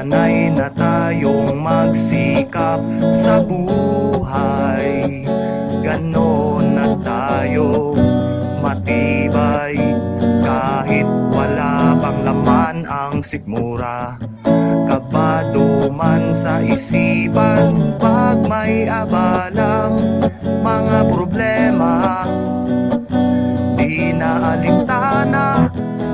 Sanay na tayong magsikap sa buhay, ganon na tayo matibay. Kahit wala pang laman ang sikmura, kabado man sa isipan pag may abalang mga problema. Di na alintana,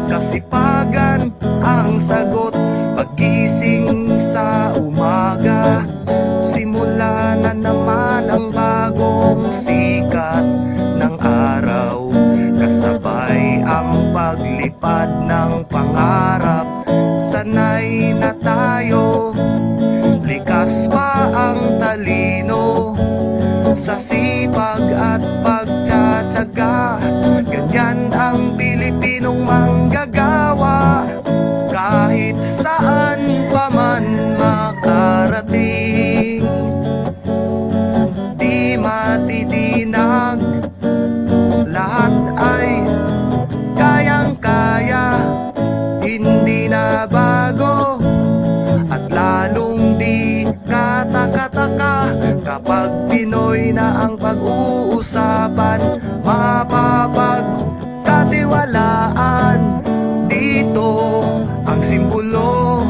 kasipagan ang sagot. Pagising sa umaga, simula na naman ang bagong sikat ng araw. Kasabay ang paglipad ng pangarap. Sanay na tayo, likas pa ang talino sa sipag at pagtsatsaga. Ganyan ang Pilipinong manggagawa. Kahit saan pa man makarating, di matitinag, lahat ay kayang-kaya. Hindi na bago at lalong di kataka-taka. Kapag Pinoy na ang pag-uusapan, mapapagkatiwalaan. Dito ang simbolo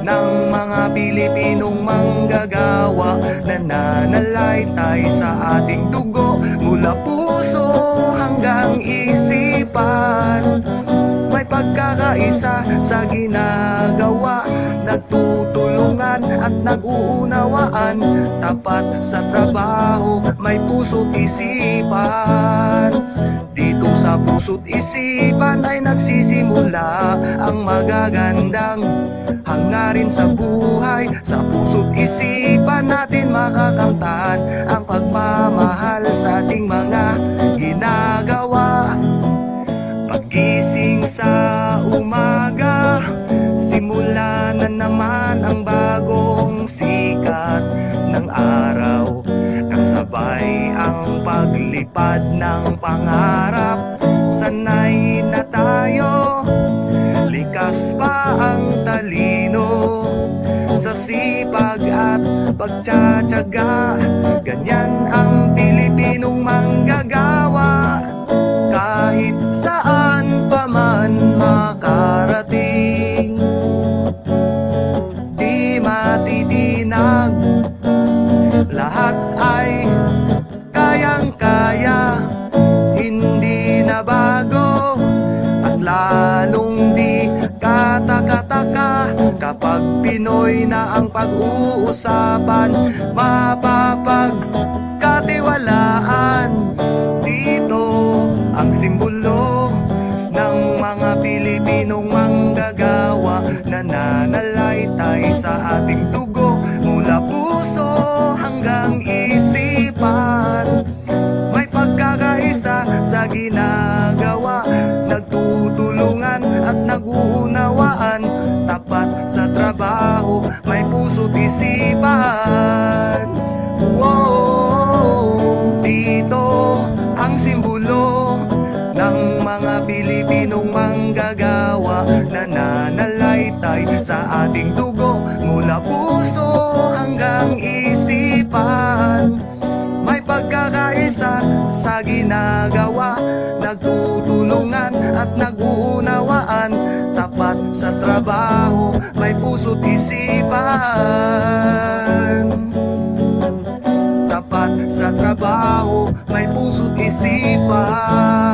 ng mga Pilipinong manggagawa. Nananalaytay sa ating dugo, mula puso hanggang isipan. May pagkakaisa sa ginagawa, nagtutulungan at nag-uunawaan. Tapat sa trabaho, may puso't isipan. Dito sa puso't isipan ay nagsisimula ang magagandang hangarin sa buhay. Sa puso't isipan natin makakamtan ang pagmamahal sa ating mga ginagawa. Pagising sa umaga, simula na naman ang bagong sikat ng araw. Kasabay ang paglipad ng pangarap. Sanay na tayo, likas pa ang talino sa sipag at pagtsatsaga. Ganyan ang Pilipinong manggagawa. Kahit saan pa man makarating, di matitinag, lahat ay kayang-kaya. Hindi na bago at lalong di kataka-taka. Kapag Pinoy na ang pag-uusapan, mapapagkatiwalaan. Dito ang simbolo ng mga Pilipinong manggagawa. Nananalaytay sa ating dugo, mula puso hanggang isipan. May pagkakaisa sa ginagawa, nagtutulungan at nag-uunawaan. Tapat sa trabaho, may puso't isipan. Wow! Dito ang simbolo ng mga Pilipinong manggagawa. Nananalaytay sa ating dugo, mula puso hanggang isipan. May pagkakaisa sa ginagawa, nagtutulungan at nag-uunawaan. Tapat sa trabaho, may puso't isipan. Tapat sa trabaho, may puso't isipan.